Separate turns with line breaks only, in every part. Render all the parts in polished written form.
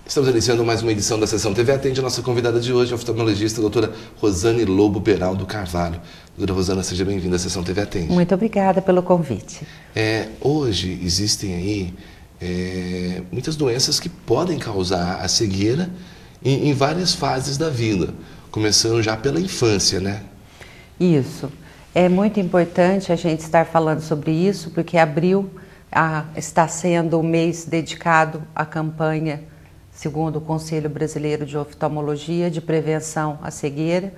Estamos iniciando mais uma edição da Sessão TV Atende. A nossa convidada de hoje é a oftalmologista, a doutora Rosane Lobo Beraldo Carvalho. Doutora Rosana, seja bem-vinda à Sessão TV Atende.
Muito obrigada pelo convite.
Hoje existem aí muitas doenças que podem causar a cegueira em várias fases da vida, começando já pela infância, né?
Isso. É muito importante a gente estar falando sobre isso, porque abril está sendo o mês dedicado à campanha, segundo o Conselho Brasileiro de Oftalmologia, de prevenção à cegueira.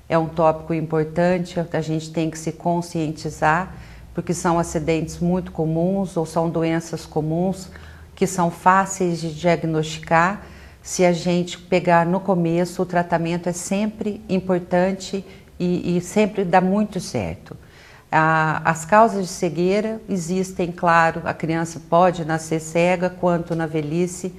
É um tópico importante, a gente tem que se conscientizar, porque são acidentes muito comuns ou são doenças comuns que são fáceis de diagnosticar. Se a gente pegar no começo, o tratamento é sempre importante e sempre dá muito certo. As causas de cegueira existem, claro, a criança pode nascer cega, quanto na velhice.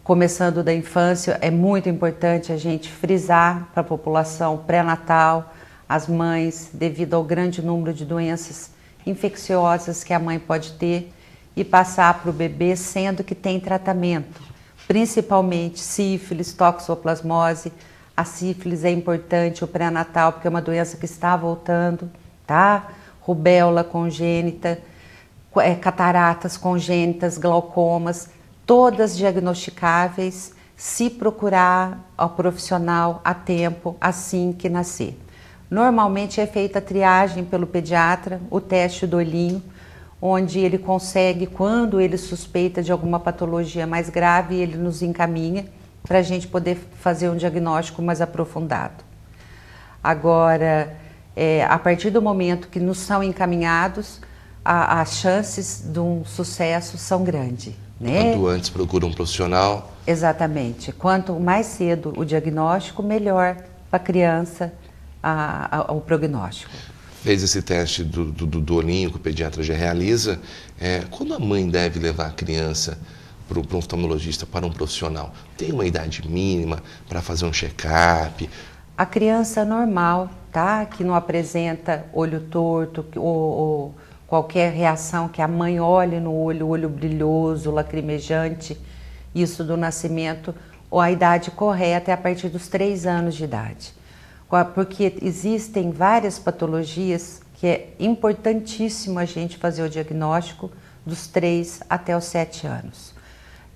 Começando da infância, é muito importante a gente frisar para a população pré-natal, as mães, devido ao grande número de doenças infecciosas que a mãe pode ter, e passar para o bebê, sendo que tem tratamento, principalmente sífilis, toxoplasmose. A sífilis é importante, o pré-natal, porque é uma doença que está voltando, tá? Rubéola congênita, cataratas congênitas, glaucomas, todas diagnosticáveis se procurar ao profissional a tempo, assim que nascer. Normalmente é feita a triagem pelo pediatra, o teste do olhinho, onde ele consegue, quando ele suspeita de alguma patologia mais grave, ele nos encaminha para a gente poder fazer um diagnóstico mais aprofundado. Agora, a partir do momento que nos são encaminhados, as chances de um sucesso são grandes. Né?
Quanto antes procura um profissional.
Exatamente. Quanto mais cedo o diagnóstico, melhor para a criança o prognóstico.
Fez esse teste do olhinho que o pediatra já realiza. Quando a mãe deve levar a criança para um oftalmologista, para um profissional? Tem uma idade mínima para fazer um check-up?
A criança normal, tá? Que não apresenta olho torto ou qualquer reação que a mãe olhe no olho brilhoso, lacrimejante, isso do nascimento, ou a idade correta é a partir dos 3 anos de idade. Porque existem várias patologias que é importantíssimo a gente fazer o diagnóstico dos 3 até os 7 anos.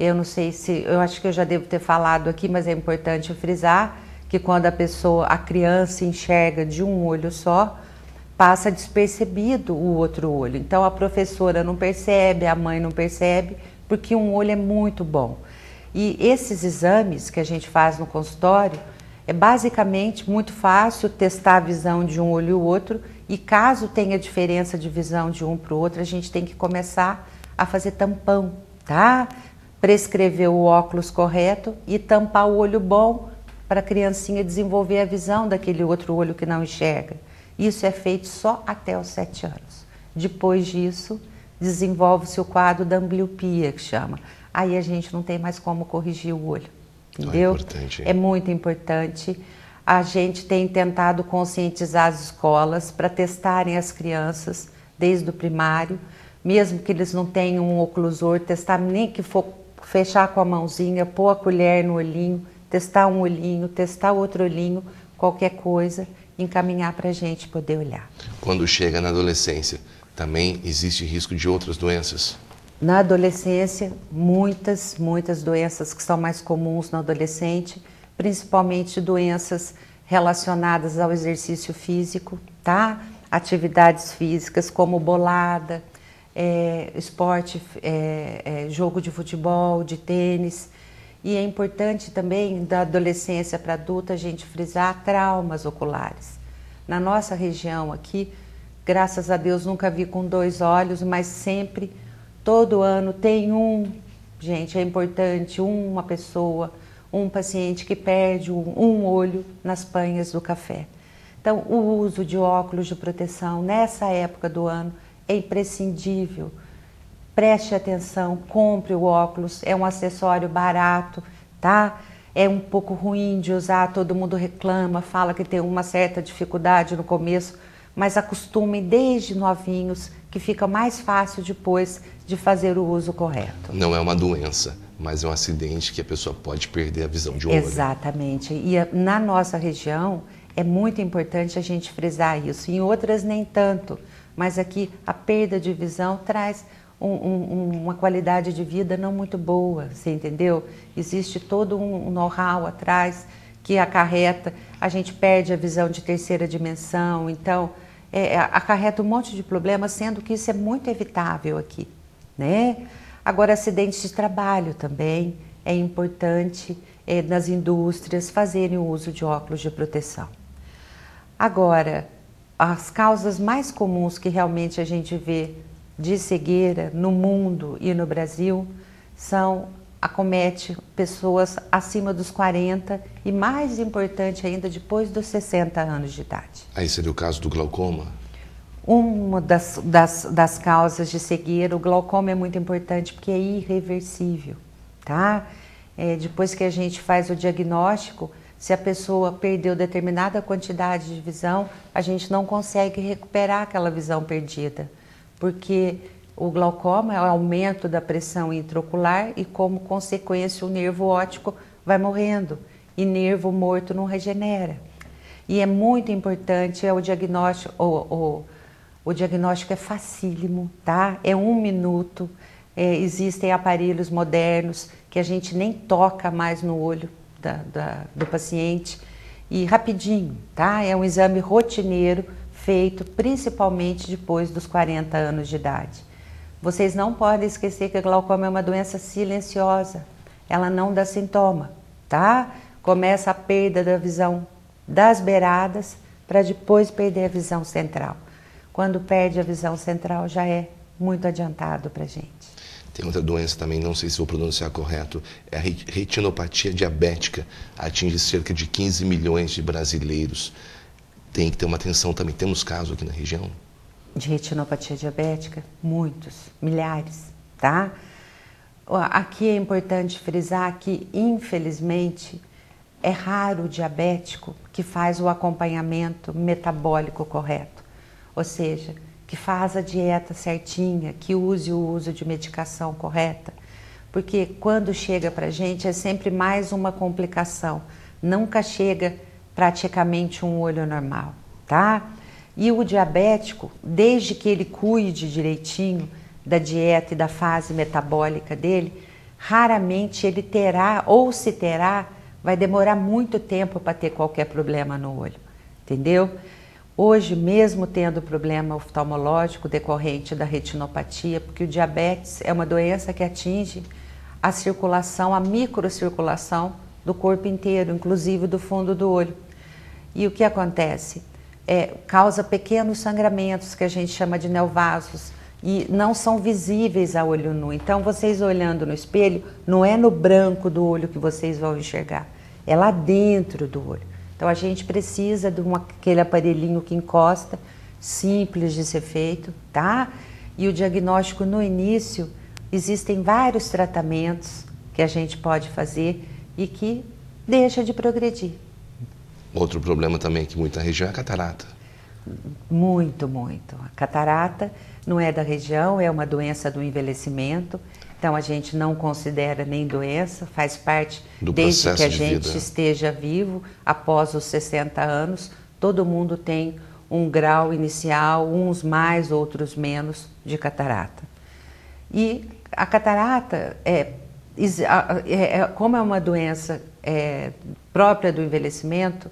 Eu não sei eu acho que eu já devo ter falado aqui, mas é importante frisar que quando a criança enxerga de um olho só, passa despercebido o outro olho. Então a professora não percebe, a mãe não percebe, porque um olho é muito bom. E esses exames que a gente faz no consultório, é basicamente muito fácil testar a visão de um olho e o outro, e caso tenha diferença de visão de um para o outro, a gente tem que começar a fazer tampão, tá? Prescrever o óculos correto e tampar o olho bom para a criancinha desenvolver a visão daquele outro olho que não enxerga. Isso é feito só até os 7 anos. Depois disso, desenvolve-se o quadro da ambliopia, que chama. Aí a gente não tem mais como corrigir o olho, entendeu? É muito importante. A gente tem tentado conscientizar as escolas para testarem as crianças desde o primário, mesmo que eles não tenham um oclusor, testar, nem que for fechar com a mãozinha, pôr a colher no olhinho, testar um olhinho, testar outro olhinho, qualquer coisa, encaminhar para a gente poder olhar.
Quando chega na adolescência, também existe risco de outras doenças?
Na adolescência, muitas doenças que são mais comuns no adolescente, principalmente doenças relacionadas ao exercício físico, tá? Atividades físicas como bolada, esporte, jogo de futebol, de tênis. E é importante também, da adolescência para adulta, a gente frisar traumas oculares. Na nossa região aqui, graças a Deus, nunca vi com 2 olhos, mas sempre, todo ano, tem gente, é importante, uma pessoa, um paciente que perde um olho nas panhas do café. Então, o uso de óculos de proteção nessa época do ano é imprescindível. Preste atenção, compre o óculos, é um acessório barato, tá? É um pouco ruim de usar, todo mundo reclama, fala que tem uma certa dificuldade no começo, mas acostumem desde novinhos, que fica mais fácil depois de fazer o uso correto.
Não é uma doença, mas é um acidente que a pessoa pode perder a visão de um olho.
Exatamente. E na nossa região é muito importante a gente frisar isso. Em outras nem tanto, mas aqui a perda de visão traz uma qualidade de vida não muito boa, você entendeu? Existe todo um know-how atrás que acarreta, a gente perde a visão de terceira dimensão, então acarreta um monte de problemas, sendo que isso é muito evitável aqui, né? Agora, acidentes de trabalho também é importante nas indústrias fazerem o uso de óculos de proteção. Agora, as causas mais comuns que realmente a gente vê de cegueira no mundo e no Brasil acomete pessoas acima dos 40 e, mais importante ainda, depois dos 60 anos de idade.
Aí seria o caso do glaucoma?
Uma das causas de cegueira, o glaucoma é muito importante porque é irreversível, tá? Depois que a gente faz o diagnóstico, se a pessoa perdeu determinada quantidade de visão, a gente não consegue recuperar aquela visão perdida, porque o glaucoma é o aumento da pressão intraocular e, como consequência, o nervo óptico vai morrendo e nervo morto não regenera. E é muito importante o diagnóstico, o diagnóstico é facílimo, tá? É 1 minuto, existem aparelhos modernos que a gente nem toca mais no olho do paciente e rapidinho, tá? É um exame rotineiro feito principalmente depois dos 40 anos de idade. Vocês não podem esquecer que a glaucoma é uma doença silenciosa, ela não dá sintoma, tá? Começa a perda da visão das beiradas para depois perder a visão central. Quando perde a visão central já é muito adiantado para a gente.
Tem outra doença também, não sei se vou pronunciar correto, é a retinopatia diabética, atinge cerca de 15 milhões de brasileiros. Tem que ter uma atenção também. Temos casos aqui na região?
De retinopatia diabética? Muitos, milhares, tá? Aqui é importante frisar que, infelizmente, é raro o diabético que faz o acompanhamento metabólico correto. Ou seja, que faz a dieta certinha, que use o uso de medicação correta. Porque quando chega pra gente é sempre mais uma complicação. Nunca chega praticamente um olho normal, tá? E o diabético, desde que ele cuide direitinho da dieta e da fase metabólica dele, raramente ele terá, ou se terá, vai demorar muito tempo para ter qualquer problema no olho, entendeu? Hoje, mesmo tendo problema oftalmológico decorrente da retinopatia, porque o diabetes é uma doença que atinge a circulação, a microcirculação do corpo inteiro, inclusive do fundo do olho. E o que acontece? Causa pequenos sangramentos, que a gente chama de neovasos, e não são visíveis a olho nu. Então, vocês olhando no espelho, não é no branco do olho que vocês vão enxergar, é lá dentro do olho. Então, a gente precisa de aquele aparelhinho que encosta, simples de ser feito, tá? E o diagnóstico no início, existem vários tratamentos que a gente pode fazer e que deixa de progredir.
Outro problema também aqui muito na região é a catarata.
Muito, muito. A catarata não é da região, é uma doença do envelhecimento. Então, a gente não considera nem doença, faz parte desde que a gente esteja vivo, após os 60 anos. Todo mundo tem um grau inicial, uns mais, outros menos, de catarata. E a catarata, como é uma doença própria do envelhecimento,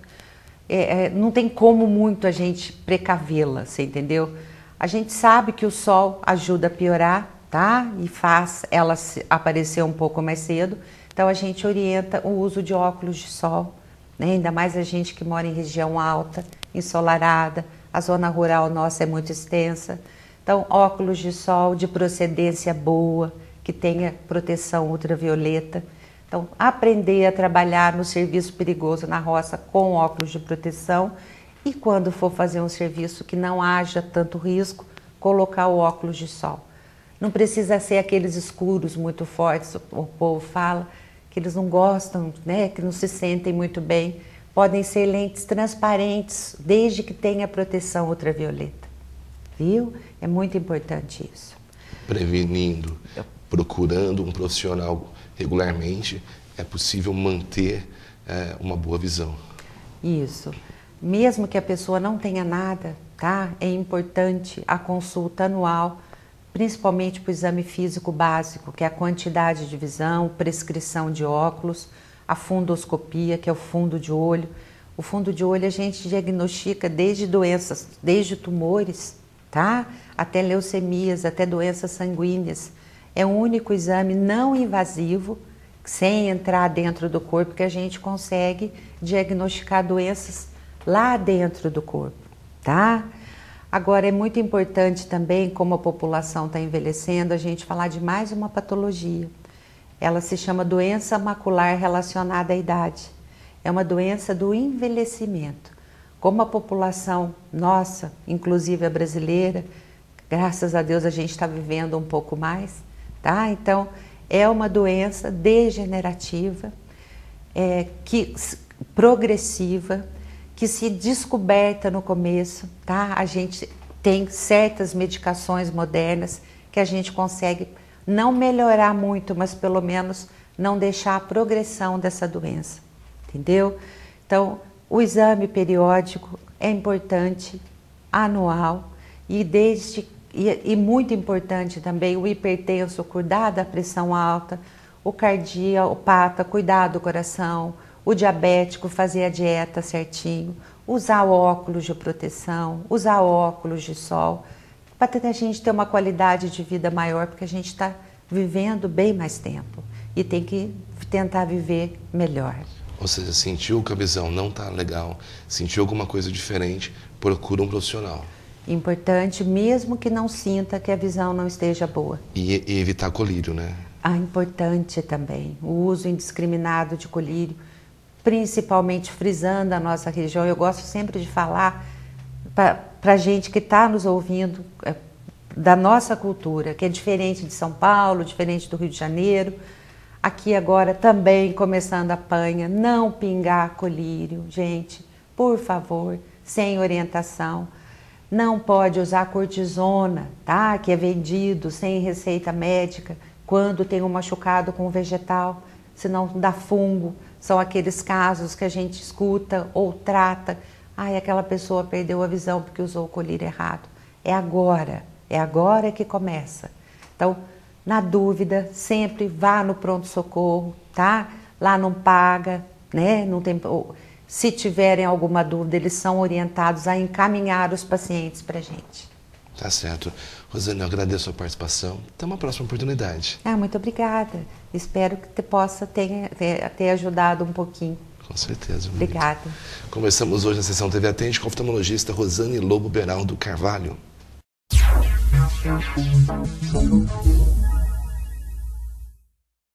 não tem como muito a gente precavê-la, você entendeu? A gente sabe que o sol ajuda a piorar, tá? E faz ela aparecer um pouco mais cedo. Então, a gente orienta o uso de óculos de sol, né? Ainda mais a gente que mora em região alta, ensolarada, a zona rural nossa é muito extensa. Então, óculos de sol de procedência boa, que tenha proteção ultravioleta. Então, aprender a trabalhar no serviço perigoso na roça com óculos de proteção e, quando for fazer um serviço que não haja tanto risco, colocar o óculos de sol. Não precisa ser aqueles escuros muito fortes, o povo fala que eles não gostam, né, que não se sentem muito bem podem ser lentes transparentes, desde que tenha proteção ultravioleta. Viu? É muito importante isso.
Prevenindo, procurando um profissional regularmente, é possível manter uma boa visão.
Isso. Mesmo que a pessoa não tenha nada, tá? É importante a consulta anual, principalmente para o exame físico básico, que é a quantidade de visão, prescrição de óculos, a fundoscopia, que é o fundo de olho. O fundo de olho a gente diagnostica desde doenças, desde tumores, tá? Até leucemias, até doenças sanguíneas. É o único exame não invasivo, sem entrar dentro do corpo, que a gente consegue diagnosticar doenças lá dentro do corpo, tá? Agora, é muito importante também, como a população está envelhecendo, a gente falar de mais uma patologia. Ela se chama doença macular relacionada à idade. É uma doença do envelhecimento. Como a população nossa, inclusive a brasileira, graças a Deus a gente está vivendo um pouco mais, tá? Então, é uma doença degenerativa, progressiva, que se descoberta no começo, tá? A gente tem certas medicações modernas que a gente consegue não melhorar muito, mas pelo menos não deixar a progressão dessa doença, entendeu? Então, o exame periódico é importante, anual, e muito importante também o hipertenso cuidar da pressão alta, o cardiopata cuidar do coração, o diabético fazer a dieta certinho, usar óculos de proteção, usar óculos de sol, para a gente ter uma qualidade de vida maior, porque a gente está vivendo bem mais tempo e tem que tentar viver melhor.
Ou seja, sentiu que a visão não está legal, sentiu alguma coisa diferente, procura um profissional.
Importante, mesmo que não sinta que a visão não esteja boa.
E evitar colírio, né?
Importante também, o uso indiscriminado de colírio, principalmente frisando a nossa região. Eu gosto sempre de falar para a gente que está nos ouvindo da nossa cultura, que é diferente de São Paulo, diferente do Rio de Janeiro. Aqui agora também começando a panha, não pingar colírio, gente, por favor, sem orientação. Não pode usar cortisona, tá? Que é vendido sem receita médica, quando tem um machucado com vegetal, senão dá fungo. São aqueles casos que a gente escuta ou trata. Aquela pessoa perdeu a visão porque usou o colírio errado. É agora que começa. Então, na dúvida, sempre vá no pronto-socorro, tá? Lá não paga, né? Não tem... Se tiverem alguma dúvida, eles são orientados a encaminhar os pacientes para a gente.
Tá certo. Rosane, eu agradeço a participação. Até uma próxima oportunidade.
Muito obrigada. Espero que possa ter ajudado um pouquinho.
Com certeza.
Obrigada.
Conversamos hoje na sessão TV Atende com a oftalmologista Rosane Lobo Beraldo Carvalho.